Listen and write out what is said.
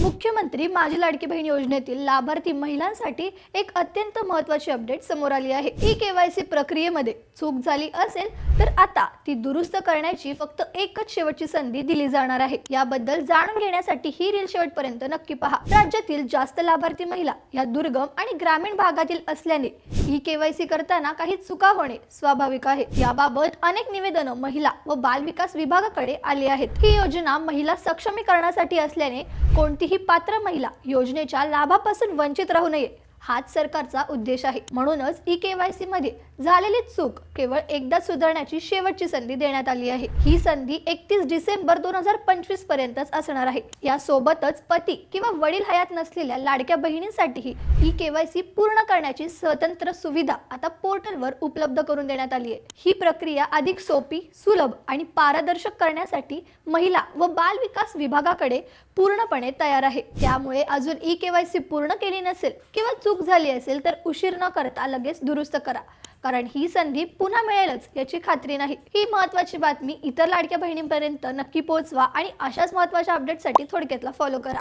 मुख्यमंत्री माझी लाडकी बहीण योजनेतील लाभार्थी महिलांसाठी एक अत्यंत महत्त्वाची अपडेट समोर आली आहे। ई-केवायसी प्रक्रियेमध्ये चूक झाली असेल तर आता ती दुरुस्त करण्याची फक्त एकच शेवटची संधी दिली जाणार आहे। याबद्दल जाणून घेण्यासाठी ही रील शेवटपर्यंत नक्की पहा। राज्यातील जास्त लाभार्थी महिला या दुर्गम आणि ग्रामीण भागातील असल्याने ई-केवायसी करताना काही चुका होणे स्वाभाविक आहे। याबाबत अनेक निवेदनं महिला व बाल विकास विभागाकडे आली आहेत। ही योजना महिला सक्षमीकरणासाठी असल्याने कोणतीही पात्र महिला योजनेच्या लाभापासून वंचित राहू नये हाच सरकारचा उद्देश आहे। म्हणूनच ई-केवायसी मध्ये झालेली चूक केवळ एकदा सुधारण्याची शेवटची संधी देण्यात आली आहे। ही संधी 31 डिसेंबर 2025 पर्यंतच असणार आहे। या सोबतच पती किंवा वडील हयात नसलेल्या लाडक्या बहिणींसाठीही ई-केवायसी पूर्ण करण्याची स्वतंत्र सुविधा आता पोर्टलवर उपलब्ध करून देण्यात आली आहे। ही प्रक्रिया अधिक सोपी, सुलभ आणि पारदर्शक करण्यासाठी महिला व बाल विकास विभागाकडे पूर्णपणे तयार आहे। त्यामुळे अजून ई-केवायसी पूर्ण केली नसेल किंवा चूक झाली असेल तर उशीर न करता लगेच दुरुस्त करा, कारण ही संधी पुन्हा मिळेलच याची खात्री नाही। ही महत्त्वाची बातमी इतर लाडक्या बहिणींपर्यंत नक्की पोहोचवा आणि अशाच महत्त्वाच्या अपडेटसाठी थोडक्यातला फॉलो करा।